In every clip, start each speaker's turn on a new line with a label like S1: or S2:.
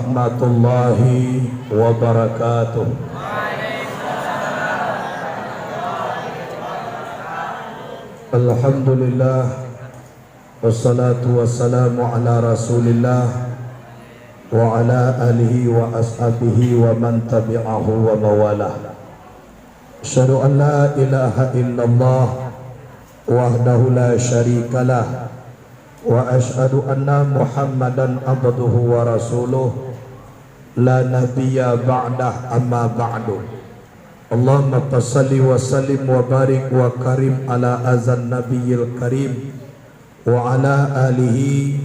S1: warahmatullahi wabarakatuh. Alhamdulillah, wassalatu wassalamu ala rasulillah wa ala alihi wa ashabihi wa man tabi'ahu wa mawalah. Asyhadu an la ilaha illallah wahdahu la syarikalah wa asyhadu anna Muhammadan abduhu wa rasuluh la nabiyya ba'dah amma ba'du. Allahumma salli wa sallim wa barik wa karim ala azan nabiyil karim wa ala alihi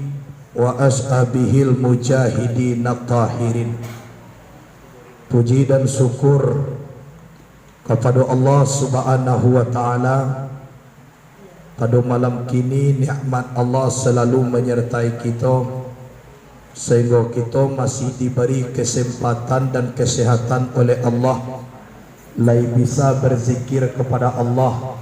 S1: wa ashabihil mujahidin at-tahirin. Puji dan syukur kepada Allah Subhanahu wa taala. Pada malam kini nikmat Allah selalu menyertai kita sehingga kita masih diberi kesempatan dan kesehatan oleh Allah, lai bisa berzikir kepada Allah,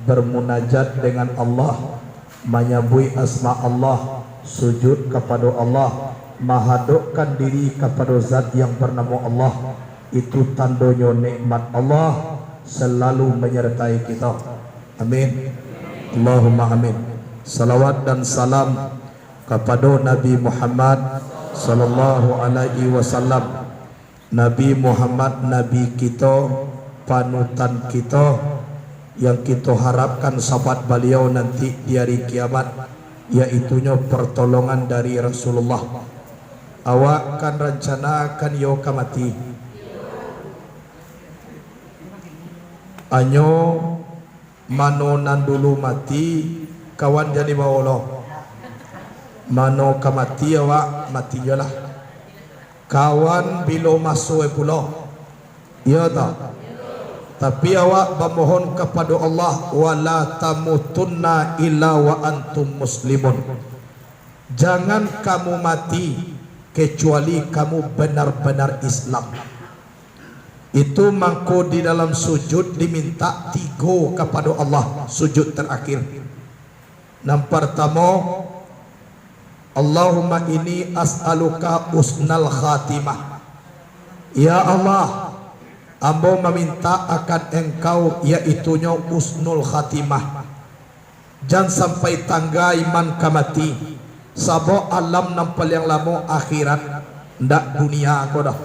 S1: bermunajat dengan Allah, menyebut asma Allah, sujud kepada Allah, menghadapkan diri kepada zat yang bernama Allah. Itu tandanya nikmat Allah selalu menyertai kita. Amin, Allahumma amin. Salawat dan salam kepada Nabi Muhammad sallallahu alaihi wasallam. Nabi Muhammad, Nabi kita, panutan kita, yang kita harapkan sahabat beliau nanti di hari kiamat, yaitunya pertolongan dari Rasulullah. Awak kan rencanakan yo kamati anyo mano nan dulu mati kawan jadi bawolo mano kamati awak mati lah kawan bilo masuk pulau ya tak. Tapi awak memohon kepada Allah, wala tamutunna illa wa antum muslimun. Jangan kamu mati kecuali kamu benar-benar Islam. Itu mangko di dalam sujud diminta 3 kepada Allah, sujud terakhir. Yang pertama, Allahumma inni as'aluka usnal khatimah. Ya Allah, ambo meminta akan engkau yaitunya usnul khatimah. Jangan sampai tangga iman kamati. Sabo alam nampal yang lama akhirat, ndak dunia aku dah.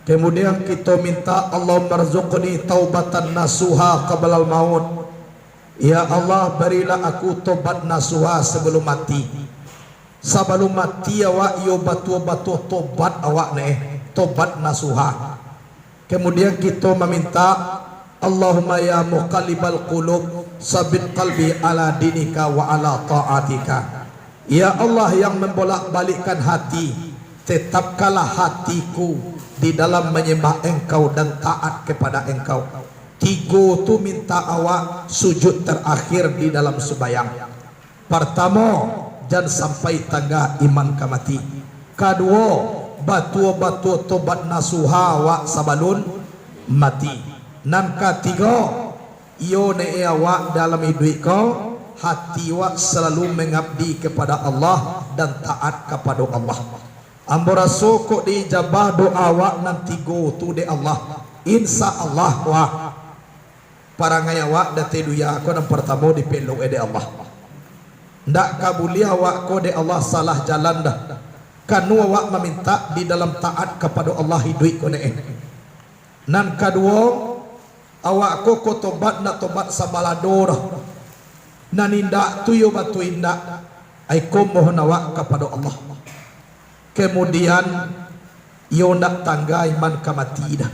S1: Kemudian kita minta Allah marzuqni taubatan nasuha qablal maut. Ya Allah, berilah aku tobat nasuha sebelum mati. Sebelum mati awak yo batu-batu tobat awak tobat nasuha. Kemudian kita meminta Allahumma ya muqallibal qulub sabit qalbi ala dinika wa ala ta'atika. Ya Allah yang membolak-balikkan hati, tetapkanlah hatiku di dalam menyembah engkau dan taat kepada engkau. 3 tu minta awak sujud terakhir di dalam sembahyang. Pertama, jangan sampai tangga iman kamati. Kedua, batu-batu tobat nasuha wa sabalun mati. Nan ketiga, iyo ne awak dalam hidup kau hati awak selalu mengabdi kepada Allah dan taat kepada Allah. Ambora sokok dijabah doa awak nan 3 tu de Allah. Insya Allah wa parangai awak date duya ko nan pertama dipeluk de Allah. Ndak kabuli awak ko de Allah salah jalan dah. Kanu awak meminta di dalam taat kepada Allah hidup ko ne. Nan kedua, awak ko tobat nak tobat sabalador. Nan indak tu yo batu indak. Ai ko mohon awak kepada Allah. Kemudian yo nak tangga iman kamati dah.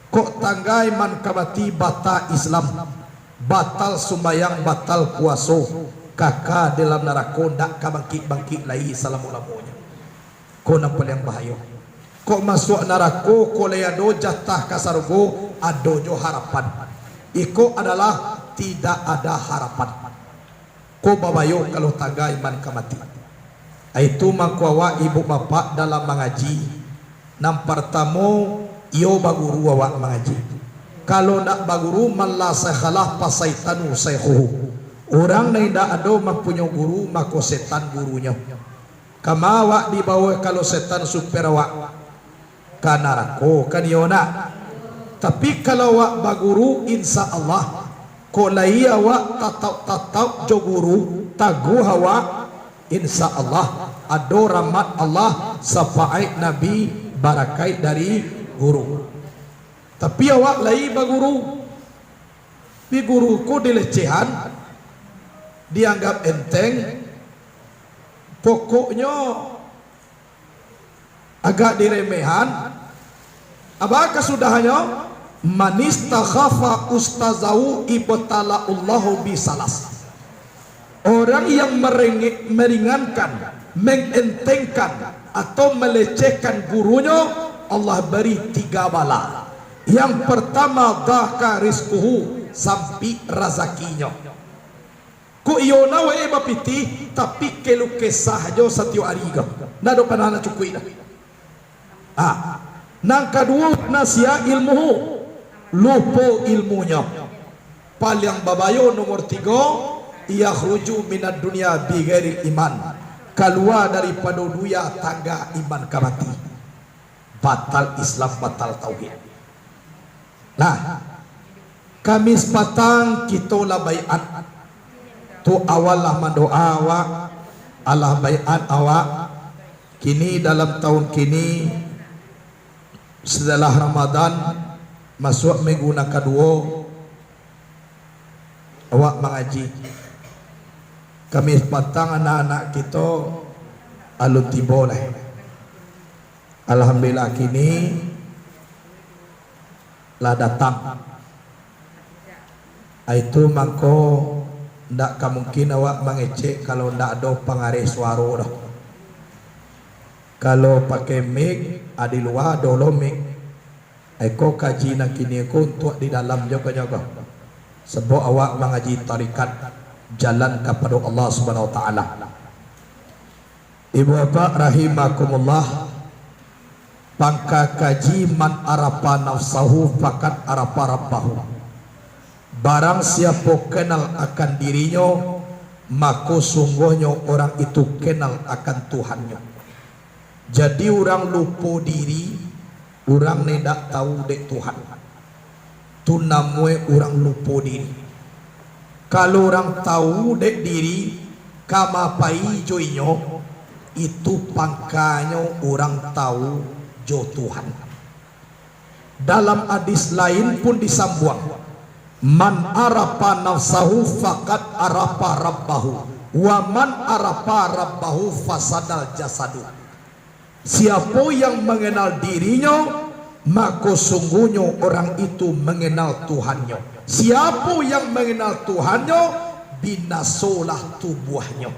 S1: Kok tangga iman kamati batal Islam, batal sumbayang, batal puasa, kakak dalam neraka ndak ka bangkit lagi salamulamonya. Ko nampak yang bahaya. Kok masuk neraka ko leado jatah ka surga ado jo harapan. Iko adalah tidak ada harapan. Ko babayo kalau tangga iman kamati. Itu mangkuawa ibu bapak dalam mengaji. Nam pertama iyo baguru awak mengaji. Kalau nak baguru malah sekhalah pasaitanu sayhuhu. Orang yang tidak ada mempunyai guru maka setan gurunya. kama awak dibawa kalau setan supaya awak kanarako kan yona. Tapi kalau awak baguru insya Allah kolai awak tatau jo guru tagu hawa insya Allah ado rahmat Allah syafaat Nabi barakai dari guru. Tapi awak lai baguru di guruku dilecehan dianggap enteng, pokoknya agak diremehan. Apa kesudahannya? Manis takhafa ustazau ibtala'ullahu bisalas. Orang yang meringankan, mengentengkan atau melecehkan gurunya, Allah beri 3 bala. Yang pertama dhaka rizquhu, sampai razakinya. Ku iona wae bapiti tapi kelu kesah jo satyo ariga nado panana cukui dah. Nang kedua nasia ilmuhu, lupo ilmunya. Paling babayo nomor 3 yakhruju minad dunya bi ghairi iman, keluar daripada dunia tangga iman kamati, batal Islam, batal tauhid. Nah, Kamis patang kita lah bayat tu awal lah mendoa awak Allah bayat awak kini dalam tahun kini setelah Ramadan masuk minggu kedua awak mengaji. Kamis patang anak-anak kita alun tiba lah. Alhamdulillah kini lah datang. Itu mangko ndak kemungkin awak mengecek kalau ndak ada pengaruh suara dah. Kalau pakai mic di luar dolo mic. Eko kaji nak kini ko untuk di dalam jaga-jaga. Sebab awak mengaji tarikat jalan kepada Allah Subhanahu wa taala. Ibu bapak rahimakumullah, pangka kaji man arafa nafsahu fakat arafa rabbahu. Barang siapa kenal akan dirinya, maka sungguhnya orang itu kenal akan Tuhannya. Jadi orang lupa diri, orang tidak tahu dek Tuhan. Tu namanya orang lupa diri. Kalau orang tahu dek diri, kama pai joinyo, itu pangkanya orang tahu jo Tuhan. Dalam hadis lain pun disambung. Man arafa nafsahu faqad arafa rabbahu wa man arafa rabbahu fasadal jasadu. Siapa yang mengenal dirinya, maka sungguhnya orang itu mengenal Tuhannya. Siapa yang mengenal Tuhannya, binasolah tubuhnya.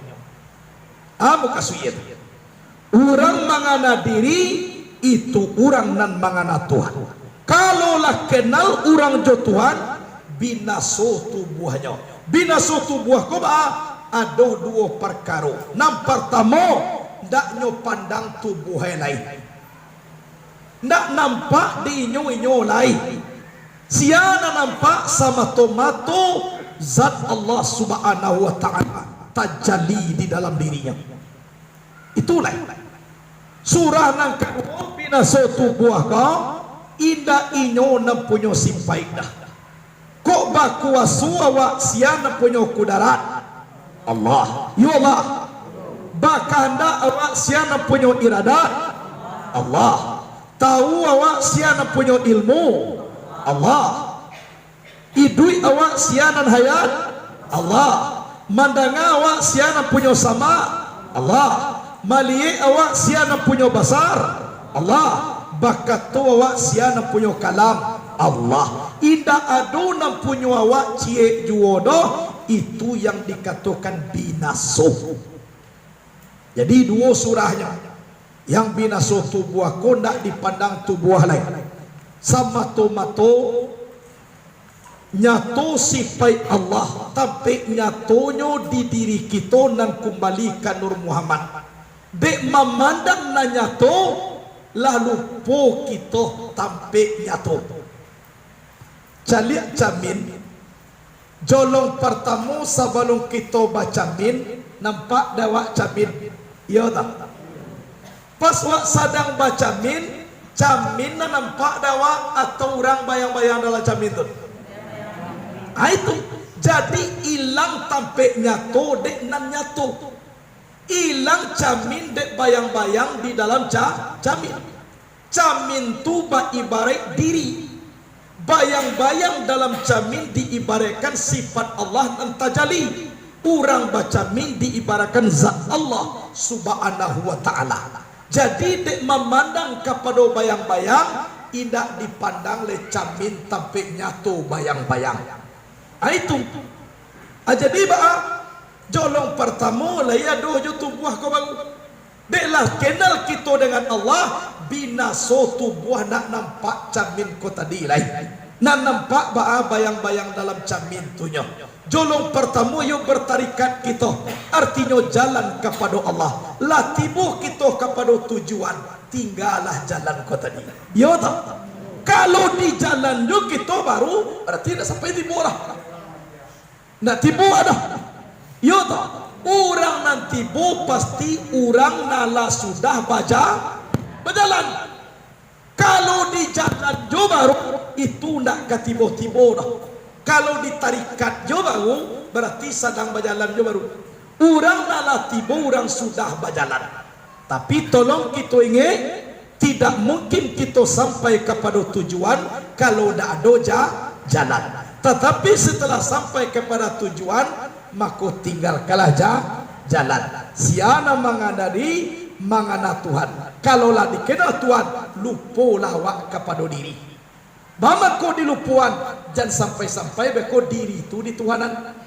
S1: Muka suyir. Orang mengenal diri itu orang nan mengenal Tuhan. Kalaulah kenal orang jo Tuhan, binaso tubuhnya. Binaso tubuh ko ba ada 2 perkara. Yang pertama, ndak nyo pandang tubuh lain. Ndak nampak di inyo lain. Siana nampak sama tomato zat Allah Subhanahu wa taala tajalli di dalam dirinya. Itulah surah nang kedua, binaso tubuh ka inda inyo nam punyo simpai dah. Kok bakuasu awak siana punya kudarat Allah, ya Allah. Bakanda awak siana punya iradat Allah. Tahu awak siana punya ilmu Allah. Idui awak sianan hayat Allah. Mandanga awak siana punya sama Allah. Maliye awak siana punya basar Allah. Bakatu awak siana punya kalam Allah. Indah aduna punya awak cie juodo, itu yang dikatakan binaso. Jadi 2 surahnya. Yang binaso tubuh aku ndak dipandang tubuh lain. Sama tomato nyato sifai Allah, tapi nyatonyo di diri kita nan kembalikan Nur Muhammad. Dek memandang na nyato lalu po kita tampe nyato. Caliak jamin jolong pertama sebelum kita baca min nampak dawak jamin ya tak Pas wak sadang baca min, camin na nampak dawa atau orang bayang-bayang dalam camin tu. Itu jadi hilang tampek nyato dek nan nyato, hilang camin dek bayang-bayang di dalam camin. Camin tu ibarat diri, bayang-bayang dalam camin diibaratkan sifat Allah dan tajali. Orang baca min diibaratkan zat Allah subhanahu wa ta'ala. Jadi dek memandang kepada bayang-bayang, tidak dipandang le camin tampek nyato bayang-bayang. Itu. Jadi jolong pertama lah ya dojo tubuh kau baru. Deklah kenal kita dengan Allah, binaso tubuh nak nampak camin ko tadi lain. Nak nampak bayang-bayang dalam camin tunya. Jolong pertama yuk bertarikat kita, artinya jalan kepada Allah. Lah tibuh kita kepada tujuan, tinggallah jalan ko tadi. Yo tak? Kalau di jalan yuk kita baru, berarti dah sampai tibuh lah. Nak tibuh ada. Yo tak? Orang nanti bu pasti orang nala sudah berjalan. Kalau di jalan jo baru itu ndak ketibo-tibo dah. Kalau ditarikat jo baru berarti sedang berjalan jo baru. Orang nala tibo orang sudah berjalan. Tapi tolong kita ingat, tidak mungkin kita sampai kepada tujuan kalau ndak ada jalan. Tetapi setelah sampai kepada tujuan, maka tinggalkanlah jalan. Siana mengadari mangana Tuhan. Kalaulah dikenal Tuhan, lupalah wak kepada diri. Bama ko dilupuan, jangan sampai-sampai beko diri itu di Tuhanan.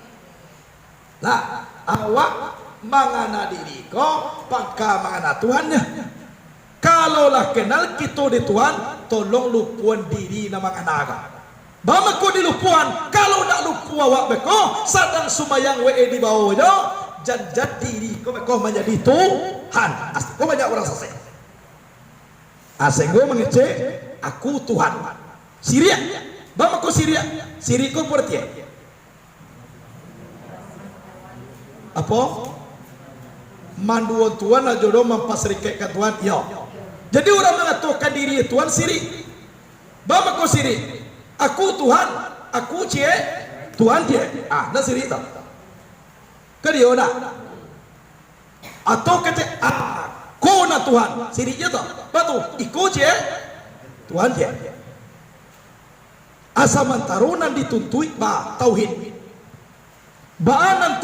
S1: Nah, awak mangana diri ko, pangka mangana Tuhannya. Kalaulah kenal kita di Tuhan, tolong lupuan diri nama mangana. Bama ko dilupuan, kalau nak lupu awak beko, sadang sumayang we di bawah jo, janjat diri ko beko menjadi Tuhan. Ko banyak orang selesai. Asenggo mengecek aku Tuhan. Siria, bama ko Siria, Siri ko berarti apa? Manduan Tuhan ajodoh mempasrikatkan Tuhan. Ya. Jadi orang mengatakan diri Tuhan Siri. Bama ko Siri. Aku Tuhan, aku cie, Tuhan cie. Nah Siri tak? Kedio nak? Atau kata aku na Tuhan, Siri je tak? Batu, iku cie, Tuhan cie. Asaman tarunan dituntui tauhid. Nan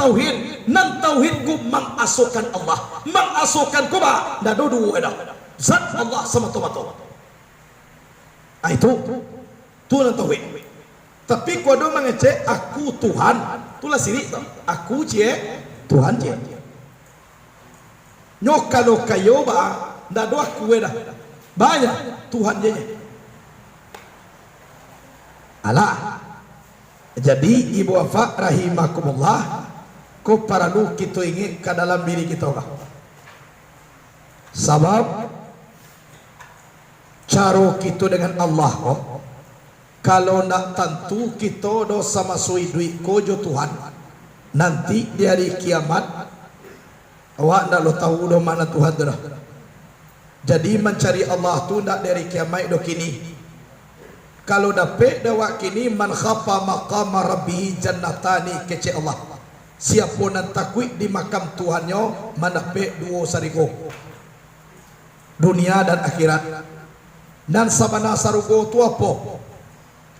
S1: tauhid ku mengasahkan Allah, mengasahkan ku dadu ada. Zat Allah semata-mata. Itu Tuhan tauhid. Tapi kuado mengecek aku Tuhan, itulah Siri tak? Aku cie, Tuhan cie. Nyok kalau kayo ndak doa kue dah. Banyak Tuhan je. Alah. Jadi ibu wafa rahimakumullah, ko perlu kita ingat ke dalam diri kita lah. Sebab cara kita dengan Allah kok, kalau nak tentu kita dosa masuk duit kojo Tuhan, nanti di hari kiamat awak ndak lo tahu do mana Tuhan dah. Jadi mencari Allah tu ndak dari kiamat do kini. Kalau dapat dawak kini man khafa maqama rabbihi jannatani kece Allah. Siapa nan takut di makam Tuhannya mendapat dua sarigo. Dunia dan akhirat. Dan sabana sarugo tu apa?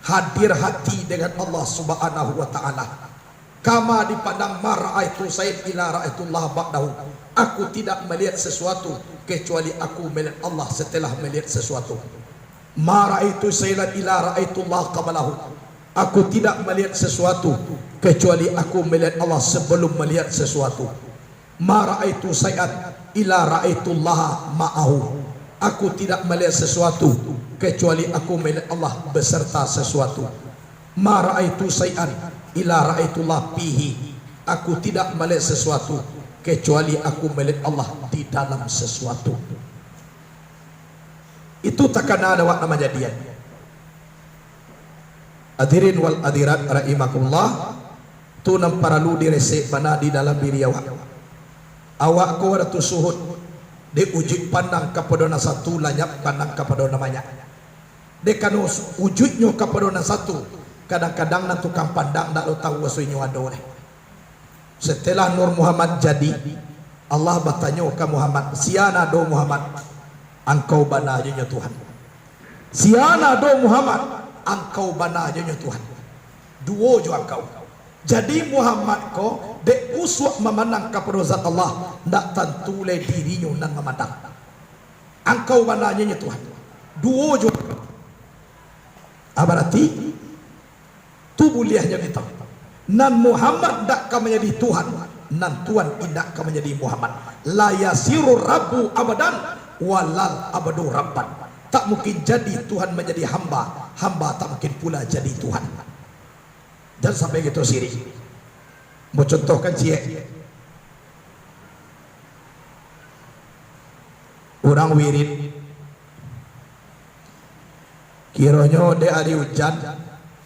S1: Hadir hati dengan Allah Subhanahu wa taala. Kama dipandang mar'aitu sayyid ila ra'aitullah ba'dahu. Aku tidak melihat sesuatu kecuali aku melihat Allah setelah melihat sesuatu. Mar'aitu sayyid ila ra'aitullah qablahu. Aku tidak melihat sesuatu kecuali aku melihat Allah sebelum melihat sesuatu. Mar'aitu sayyid ila ra'aitullah ma'ahu. Aku tidak melihat sesuatu kecuali aku melihat Allah beserta sesuatu. Ma ra'aitu say'an ila ra'aitullah fihi. Aku tidak melihat sesuatu kecuali aku melihat Allah di dalam sesuatu. Itu takkan ada wak nama jadian. Hadirin wal hadirat rahimakumullah, tu nam paralu diresek mana di dalam diri awak. Awak ko ada tu suhud de ujud pandang kepada na satu lanyap pandang kepada namanya de kanu wujudnya kepada na satu kadang-kadang na tukang pandang ndak lo tahu wasuinyo ado. Setelah Nur Muhammad jadi, Allah bertanya ke Muhammad, siana do Muhammad engkau bana aja Tuhan, siana do Muhammad engkau bana aja Tuhan, duo jo engkau. Jadi Muhammad ko de uswah memandang kepada zat Allah, ndak tentu le dirinya nan memandang. Engkau bananya Tuhan. Duo jo. Berarti tu buliahnya kita. Nan Muhammad ndak ka menjadi Tuhan, nan Tuhan indak ka menjadi Muhammad. La yasiru rabbu abadan walal abadu rabban. Tak mungkin jadi Tuhan menjadi hamba, hamba tak mungkin pula jadi Tuhan. Dan sampai gitu siri. Mau contohkan cie. Orang wirid. Kiranya de hari hujan,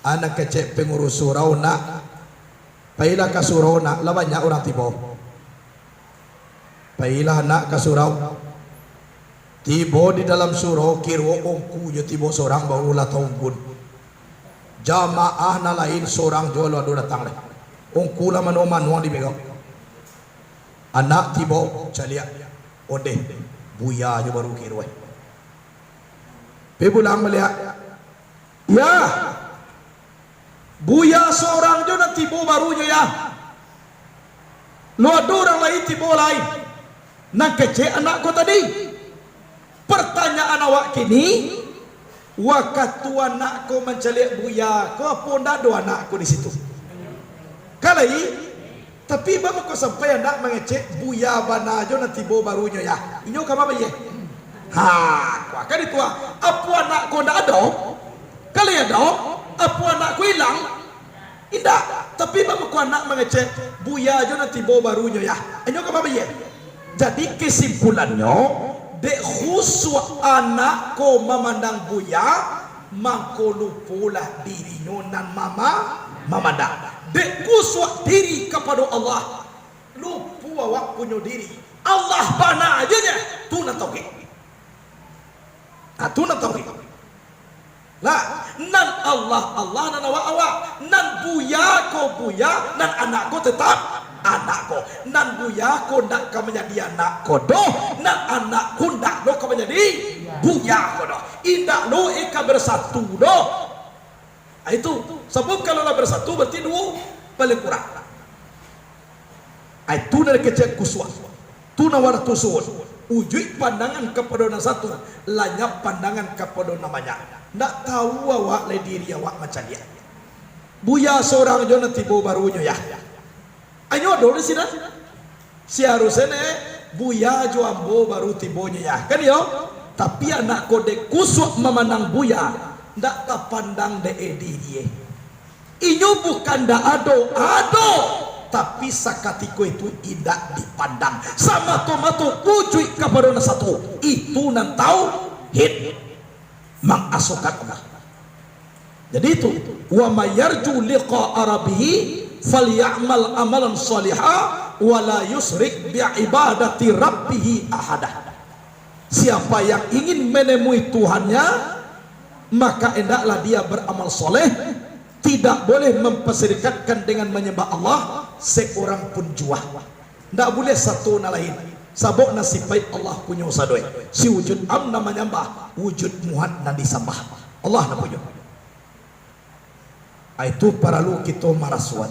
S1: anak kecek pengurus surau nak. Pailah ke surau nak, lah banyak orang tiba. Pailah nak ke surau. Tiba di dalam surau kira ongku je tiba seorang barulah tahun. Jamaah na lain seorang jolo ado datang leh. Ongku lah manoman wang dipegang. Anak tiba calia odeh buya je baru kiroi. Pe pulang melihat, ya buya seorang je nanti tiba barunya ya. Lo ada orang lain tiba lain. Nak kecek anak ko tadi. Pertanyaan awak kini, waktu anakku mencalik buya, kau pun tak ada anakku di situ. Kalai, tapi bapa kau sampai anak mengecek buya bana jo nanti bo barunya ya. Inyo kamu apa ye? Ha, kau kan itu apa anakku tak ada? Kalai ada, apa anakku hilang? Tidak. Tapi bapa kau anak mengecek buya jo nanti bo barunya ya. Inyo kamu apa ye? Jadi kesimpulannya, dek khusus anak ko memandang buya, mangko lupulah dirinya nan mama memandang. Dek khusus diri kepada Allah, lupu awak punya diri. Allah bana aja nya, tu nak tahu ke? Tu nak tahu ke? Lah, nan Allah nan awak, nan buya ko buya, nan anak ko tetap anak ko. Nan buya ko ndak ka menjadi anak ko doh, nan anak ko ndak lo ka menjadi buya ko doh. Indak lo eka bersatu doh. Itu sebab kalau lah bersatu berarti dua paling kurang. Itu dari kecil kuswa. Tu nawar tusun. Ujui pandangan kepada na satu, lanyap pandangan kepada namanya. Ndak tahu awak le diri awak macam dia. Buya seorang jo nanti bo barunya ya. Ayo dulu sih dah. Si harusnya buya jo ambo baru tibonya ya. Kan yo? Tapi anak kode kusuk memandang buya, ndak pandang de dia. Inyo bukan ndak ado, tapi sakatiko itu tidak dipandang. Sama tomato wujud kepada satu. Itu nan tahu hit mengasukan Allah. Jadi itu wa mayarju liqa arabihi falyamal amalan salihah wala yusrik bi ibadati rabbih ahada. Siapa yang ingin menemui Tuhannya, maka hendaklah dia beramal soleh, tidak boleh memperserikatkan dengan menyembah Allah seorang pun jua. Tidak boleh satu na lain. Sabok nasifai Allah punya sadoi. Si wujud am nama nyambah, wujud muhat na disambah. Allah na punya. Itu perlu kita marasuan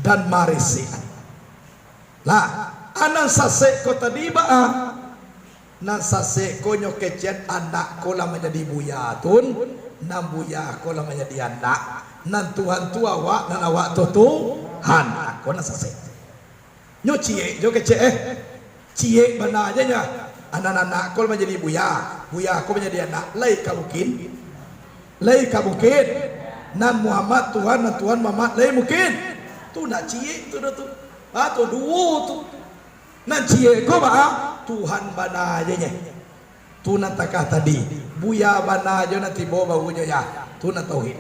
S1: dan marisian. Lah, anak sase ko tadi ba? Nan sase ko nyo kecet anak ko lah menjadi buya tun, nan buya ko lah menjadi anak, nan Tuhan tu awak, nan awak tu Tuhan. Ko nan sase. Nyo cie, nyo kecet cie mana aja nya. Anak-anak ko menjadi buya, buya ko menjadi anak. Lai ka mungkin, lai ka mungkin. Nan Muhammad Tuhan, nan Tuhan Muhammad, lai mungkin. Tu nak cie tu dah tu. Tu dua tu. Nan cie ko ba? Tuhan bana aja nya. Tu nan takah tadi. Buya bana aja nanti bawa baunya ya. Tu nan tauhid.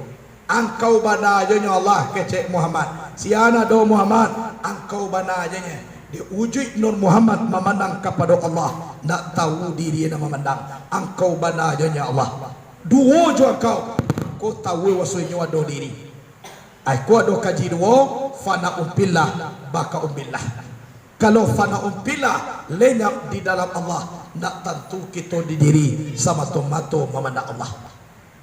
S1: Engkau bana aja nya Allah kecek Muhammad. Siana do Muhammad, engkau bana aja nya. Diuji Nur Muhammad memandang kepada Allah, nak tahu diri nak memandang. Engkau bana aja Allah. Dua jo kau tahu wasunya wado diri. Aku ada kaji dua, fana umpillah, baka umpillah. Kalau fana umpillah lenyap di dalam Allah, nak tentu kita di diri sama tomato memandang Allah.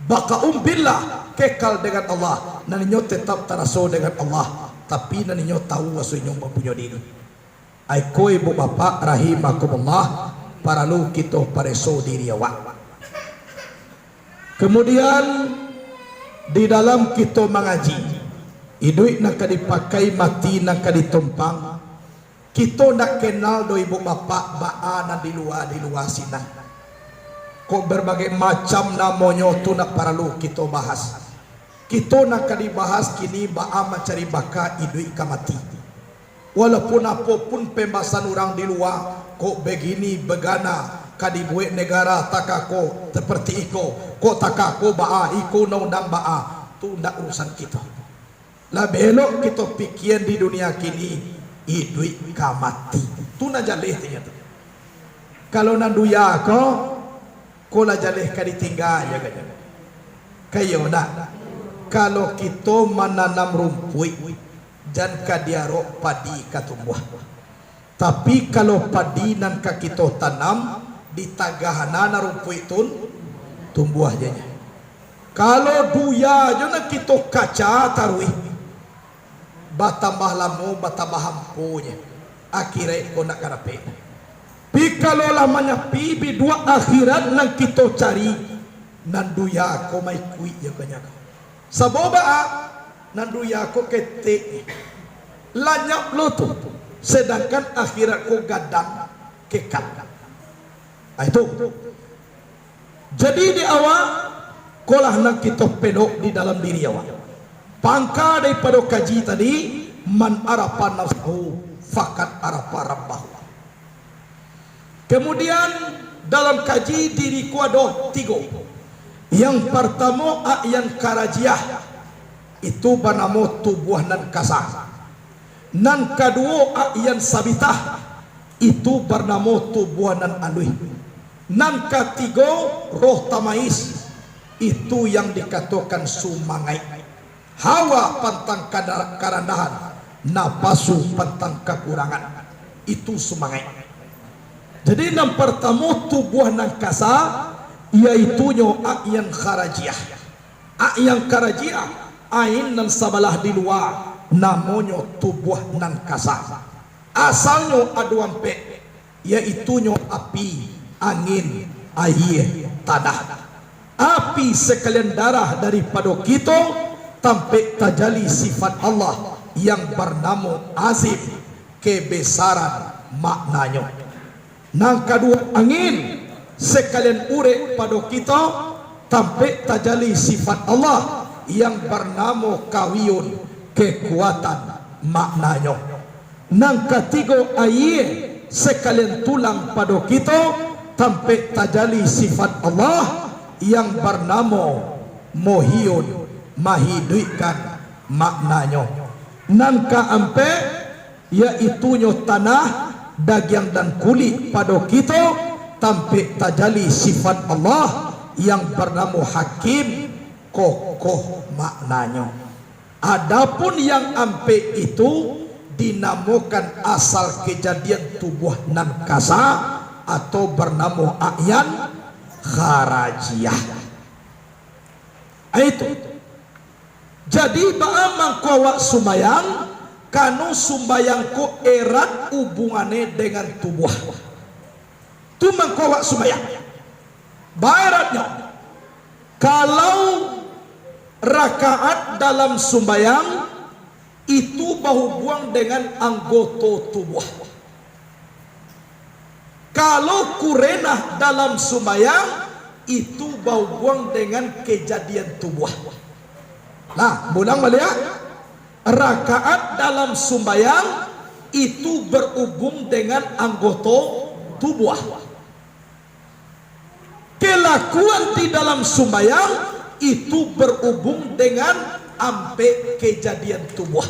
S1: Baka umpillah kekal dengan Allah, naninyo tetap teraso dengan Allah, tapi naninyo tahu wasunya mempunyai diri. Aku ibu bapak rahimakumullah, para lu kita pareso diri awak. Kemudian di dalam kita mengaji, hidup nak dipakai, mati nak ditumpang. Kita nak kenal do ibu bapak baana di luar sini. Kok berbagai macam namanya tu nak perlu kita bahas. Kita nak dibahas kini baa mencari baka hidup ke mati. Walaupun apapun pembahasan orang di luar, kok begini begana kadibuat negara takako seperti iko, kok takako baa iko undang baa, tu ndak urusan kita. Lah belok kita pikir di dunia kini hidup ka mati. Tu na jaleh ternyata. Kalau nanduya ko la jaleh ka ditinggal ya kan. Kayo na. Kalau kita menanam rumput dan kadiaro padi katumbuh. Tapi kalau padi nan ka kita tanam di tagahana rumput itu tumbuh aja. Kalau duya aja nak kita kaca tarui, batambah lamu batambah hampunya, akhirnya kau nak karape. Pi kalau lamanya pibi dua akhirat nak kita cari, nan duya kau mai kui ya banyak. Saboba nanduya ko kete lanyap lo tu, sedangkan akhirat ko gadang kekal. Itu jadi di awal kolah nak kita pedok di dalam diri awak. Pangka daripada kaji tadi, man arafa nafsahu fakat arafa rabbahu. Kemudian dalam kaji diriku ada tiga. Yang pertama yang karajiah, itu bernama tubuh nan kasar. Nan kedua yang sabitah, itu bernama tubuh nan alui. Nan ketiga roh tamais, itu yang dikatakan sumangai. Hawa pantang karandahan, napasu pantang kekurangan, itu sumangai. Jadi yang pertama tubuh nan kasar, yaitu yang karajiah. Yang karajiah ain nan sabalah di luar namanya tubuh nan kasar. Asalnya adu ampe, yaitu api, angin, air, tanah. Api sekalian darah daripada kita sampai tajali sifat Allah yang bernama azim, kebesaran maknanya. Nang kedua angin sekalian urek pada kita sampai tajali sifat Allah yang bernama kawiyun, kekuatan maknanya. Nang ketiga air sekalian tulang pada kita sampai tajali sifat Allah yang bernama muhyun, mahidupkan maknanya. Nang keempat yaitu tanah, daging dan kulit pada kita sampai tajali sifat Allah yang bernama hakim, kokoh maknanya. Adapun yang ampe itu dinamakan asal kejadian tubuh nan kasar atau bernama ayan kharajiyah. Itu. Jadi baamang kawak sumbayang, kanu sumbayangku erat hubungannya dengan tubuh. Tu mengkawak sumbayang. Baratnya, kalau rakaat dalam sumbayang itu berhubung dengan anggota tubuh. Kalau kurenah dalam sumbayang itu berhubung dengan kejadian tubuh. Nah, bulang balik. Rakaat dalam sumbayang itu berhubung dengan anggota tubuh. Kelakuan di dalam sumbayang itu berhubung dengan ampe kejadian tubuh.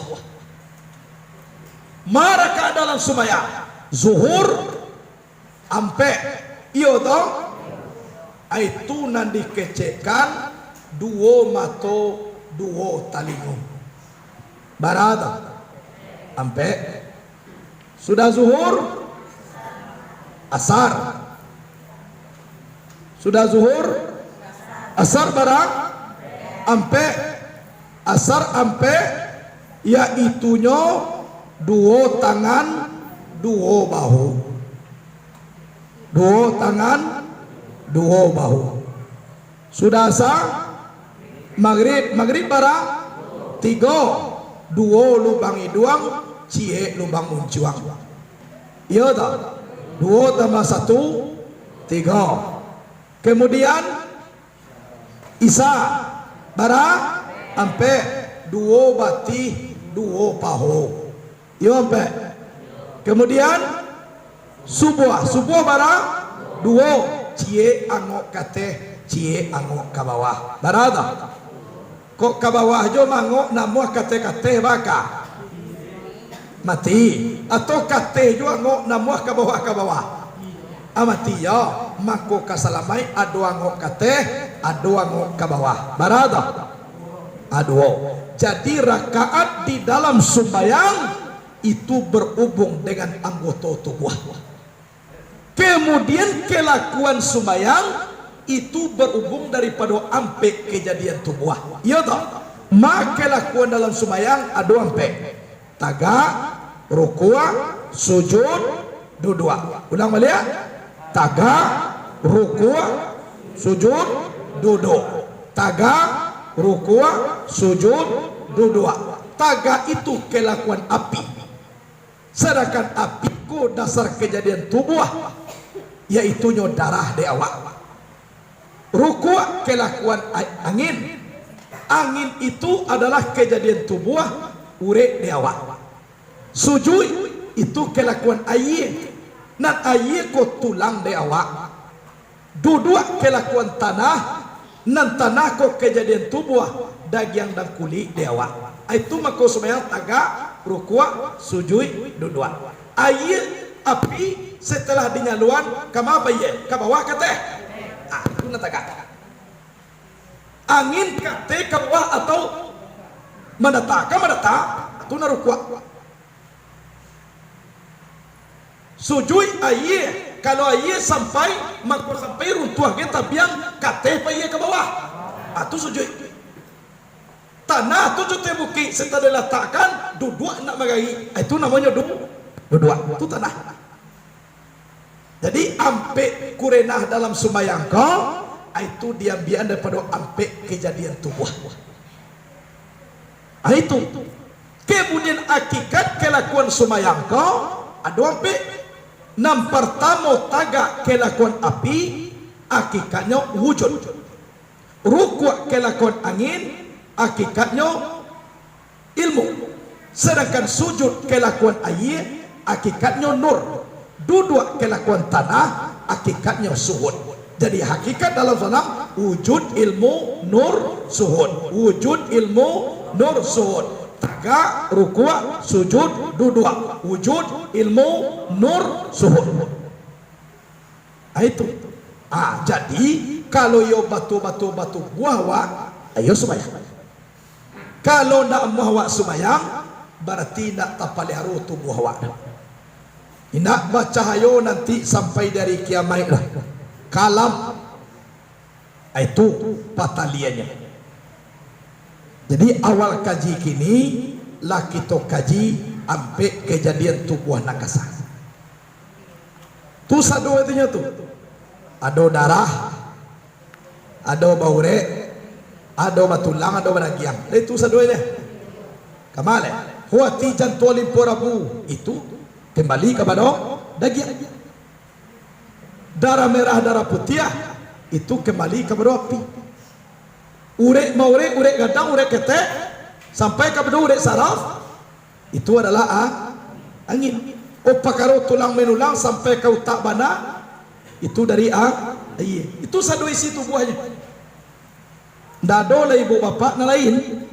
S1: maraka dalam sembahyang zuhur ampe iyo toh itu nanti kecekan duo mato duo talingo barada ampe sudah zuhur asar sudah zuhur asar barang ampe asar ampe ya itunya duo tangan duo bahu duo tangan duo bahu sudah asar maghrib barang tiga duo lubang iduang cie lubang uncuang iya tak duo tambah satu tiga kemudian isa barang ampe duo bati duo paho iya ampe kemudian subuh barang duo cie angok kate cie angok ke bawah barada kok ke bawah jo mangok namuah kate baka mati atau kate jo angok namuah ke bawah amati ya mako kasalamai adu angok kate adu angok ke bawah barada aduo jadi rakaat di dalam sembahyang itu berhubung dengan anggota tubuh. Kemudian kelakuan sembahyang itu berhubung daripada ampe kejadian tubuh. Iya tak? Maka kelakuan dalam sembahyang ada ampe tagak, rukuk, sujud, duduk. Ulang balik ya. Tagak, rukuk, sujud, duduk. Tagak, rukuk, sujud, duduk. Tagak itu kelakuan api. Sedangkan api ku dasar kejadian tubuh yaitu darah di awak. Rukuk kelakuan angin. Angin itu adalah kejadian tubuh urek di awak. Sujud itu kelakuan air. Dan air ku tulang di awak. Duduk kelakuan tanah. Dan tanah ku kejadian tubuh daging dan kulit di awak. Itu maka sembahyang tagak, rukuk, sujud, duduk. Air api setelah dinyaluan kama apa ye? Ke bawah kate. Itu tagak. Angin kate ke bawah atau menata, itu na rukuk. Sujud air, kalau air sampai maka sampai runtuh kita biang kate pa ye ke bawah. Itu sujud. Tanah tu cuti buki setelah diletakkan duduk nak magai itu namanya duduk itu tanah. Jadi ampe kurenah dalam sembahyang kau itu diambil daripada ampe kejadian tubuh. Itu kemudian akikat kelakuan sembahyang kau ada ampe nam pertama tagak kelakuan api akikatnya wujud. Rukuk kelakuan angin hakikatnya ilmu. Sedangkan sujud kelakuan air hakikatnya nur. Duduk kelakuan tanah hakikatnya suhud. Jadi hakikat dalam salam wujud ilmu nur suhud. Wujud ilmu nur suhud. Tagak, rukuk, sujud, duduk. Wujud ilmu nur suhud. Itu. Jadi kalau yo batu buah ayo sembahyang. Kalau nak muhawak sembahyang berarti nak tapaliharu tubuh awak. Nak baca hayo nanti sampai dari kiamat lah. Kalam itu pataliannya. Jadi awal kaji kini lah kita kaji ampe kejadian tubuh nakasa. Tu satu artinya tu. Ada darah, ada baure, ada batulang, ada banagiang. Itu saduanya. Kamale. Huati jantualim porabu itu kembali kepada daging. Darah merah, darah putih itu kembali kepada api. Urek maurek, urek gadang, urek ketek sampai kepada urek saraf itu adalah angin. Opakaro tulang menulang sampai ke utak bana itu dari air. Itu satu isi tubuhnya. Dado lah ibu bapak na lain.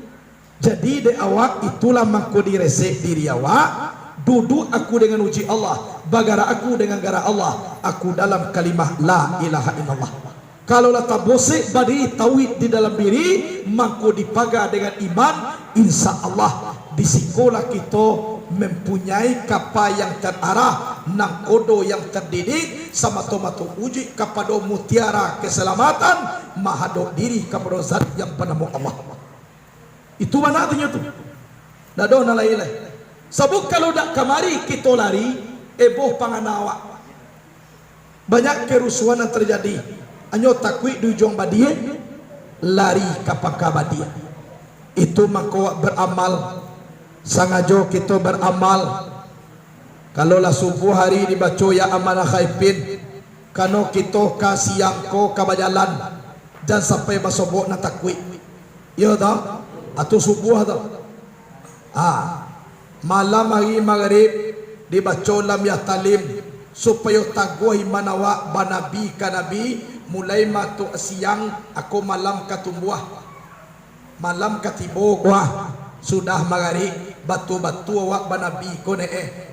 S1: Jadi de awak itulah mangko diresek diri awak duduk aku dengan uji Allah, bagara aku dengan gara Allah, aku dalam kalimah la ilaha illallah. Kalau lah tak bosek badi tauhid di dalam diri, maka dipaga dengan iman, insya Allah di sekolah kita mempunyai kapal yang terarah, nang kodo yang terdidik, sama tomato uji kepada mutiara keselamatan, mahadok diri kepada zat yang penamu Allah. Itu mana artinya tu? Dado nalai-nalai. Sebab kalau dak kamari kita lari, eboh panganawa. Banyak kerusuhan yang terjadi. Anyo takwi di ujung badia, lari kapaka badia. Itu maka beramal. Sangajo kita beramal. Kalau lah subuh hari dibaca ya amanah khaifin, kano kita kasih yangko kabajalan, jangan sampai basobok na takwi. Ya dah, atau subuh dah. Malam hari maghrib dibaca lam ya talim supaya taguh manawa banabi kanabi mulai matu siang aku malam katumbuah malam katibo gua sudah maghrib batu-batu awak banabi ko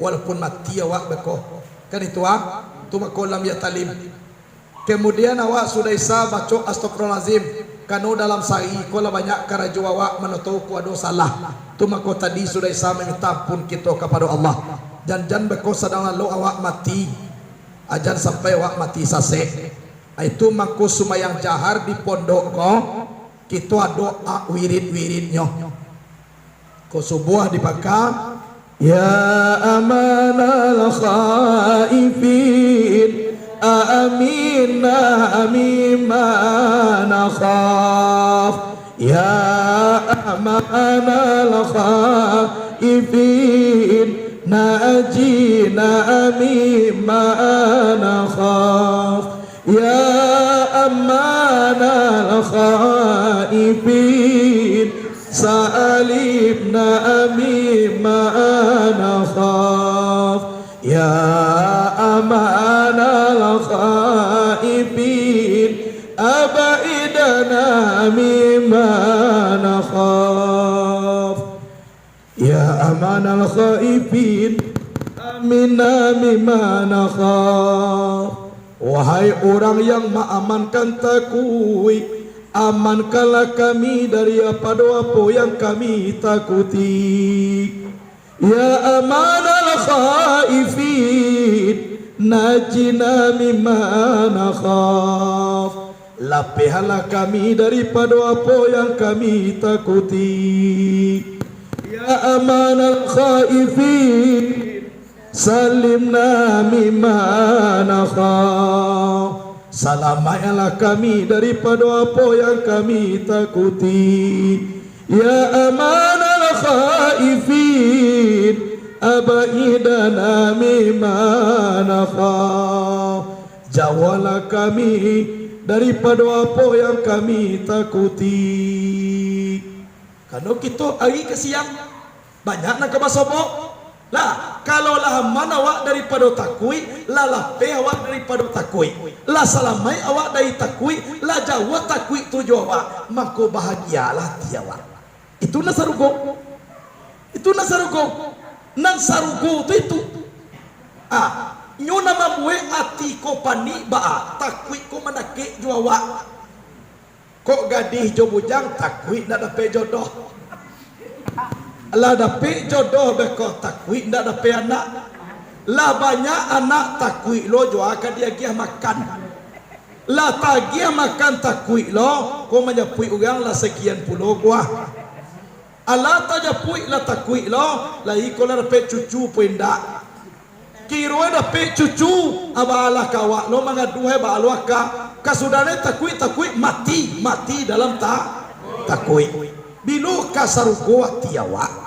S1: walaupun mati awak beko kan itu tu mako lam ya talim. Kemudian awak sudah isa baca astagfirullahalazim kanu dalam sa'i ko la banyak karaju awak menutup ku ado salah. Tu mako tadi sudah isa minta ampun kita kepada Allah. Jangan beko sedang lalu awak mati. Ajan sampai awak mati sase. Itu mako sumayang jahar di pondok ko kita doa wirid-wiridnya. Ko subuh dipaka ya amanal khaifin aminna mimma nakhaf ya amanal khaifin najina mimma nakhaf ya amanal khaifin sa'alibna mimma nakhaf ya amanal khaifin abaidana mimma nakhaf ya amanal khaifin aminna mimma nakhaf. Wahai orang yang mengamankan takui, amankanlah kami dari apa yang kami takuti. Ya amanal khaifin najina mimma nakhaf. Lapihalah kami daripada apa yang kami takuti. Ya amanal khaifin salimna mimma nakhaf. Selamatkanlah kami daripada apa yang kami takuti. Ya amanal khaifin abaidana mimma nakhaf. Jauhlah kami daripada apa yang kami takuti. Kalau kita hari ke siang banyak nak kebasobok lah, kalau lah mana awak daripada takui, lah lape awak daripada takui, lah salamai awak dari takui, lah jauh takui tuju awak, maka bahagialah dia awak. Itu nasarugo. Itu nasarugo. Nasarugo itu. Nyo nama mue ati ko pani ba takui ko manake jo awak. Kok gadih jo bujang takui nak dapat jodoh. Lah dapat jodoh beko takwi ndak dapat anak. Lah banyak anak takwi lo jo akan dia giah makan. Lah tagiah makan takwi lo ko menyapui orang lah sekian puluh gua. Ala ta japui lah takwi lo lah iko lah dapat cucu pun ndak. Kiro dapat cucu abalah kawak lo mangaduhe ba alwaka kasudane takwi mati dalam takwi. Bilu kasarugo tiawa.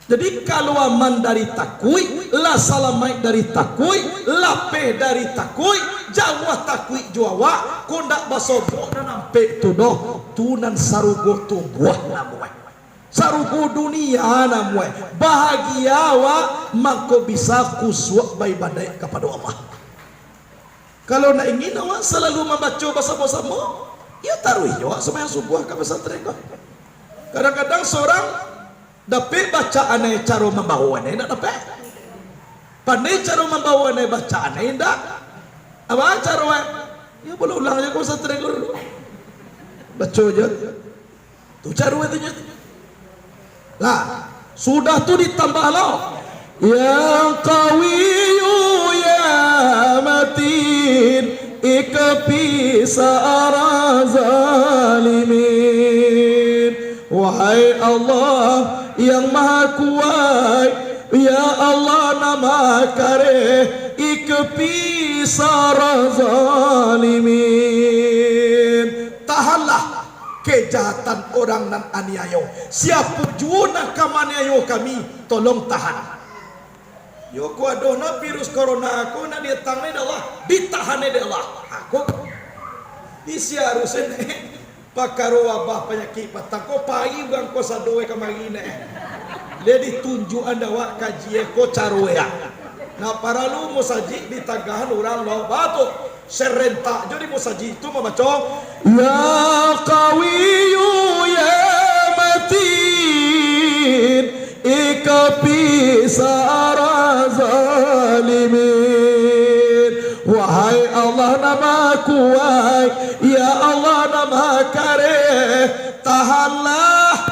S1: Jadi kalau aman dari takui, la salamai dari takui, lape dari takui, jauh takui juawa, kondak basobo dan ampe tudoh, tunan sarugo tubuh namue. Sarugo dunia namue. Bahagia wa mako bisa kuswa bay badai kepada Allah. Kalau nak ingin awak selalu membaca bahasa-bahasa mo, ya taruh yo semua subuh ke pesantren kau. Kadang-kadang seorang dapat bacaan cara membawa nak dapat Pandai cara membawa nih bacaan indah. Apa cara? Ya boleh ulang aja kau satu dulu. Baca aja. Tu cara itu je. Lah, sudah tu ditambah lah. Ya Qawiyu ya Matin ikfi sa'ara zalimin. Wahai Allah yang maha kuat, ya Allah nama kare ikfi sa'ara zalimin. Tahanlah kejahatan orang nan aniayo. Siapa jua nak kamaniayo kami, tolong tahan. Yo ku adona virus corona aku na dia tangne Allah, ditahan de Allah. Aku disiarusen pakaro wabah penyakit patako pai bang ko sadoe kamarine. Le ditunjuk anda wa kaji ko caroe. Na para lu musaji ditagahan orang lo batu serentak jadi musaji itu memacong ya qawiyu ya matin ikfi sa'ara zalimin. Wahai Allah nama kuat, ya Allah nama kare, tahanlah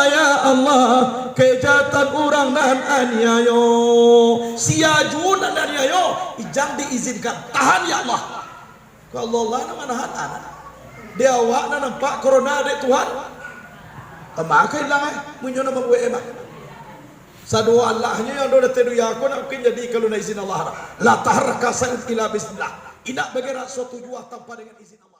S1: ya Allah kejahatan orang dan aniayo. Siaju dan aniayo ijang diizinkan tahan ya Allah. Kalau Allah nama nahan anak dia awak nampak corona dek Tuhan. Maka hilang munyo na mabuhay emak. Sa doa Allahnya yang doa tedu ya aku nak jadi kalau na izin Allah. La taharraka sa'id ila bismillah. Inak bagera suatu jua tanpa dengan izin Allah.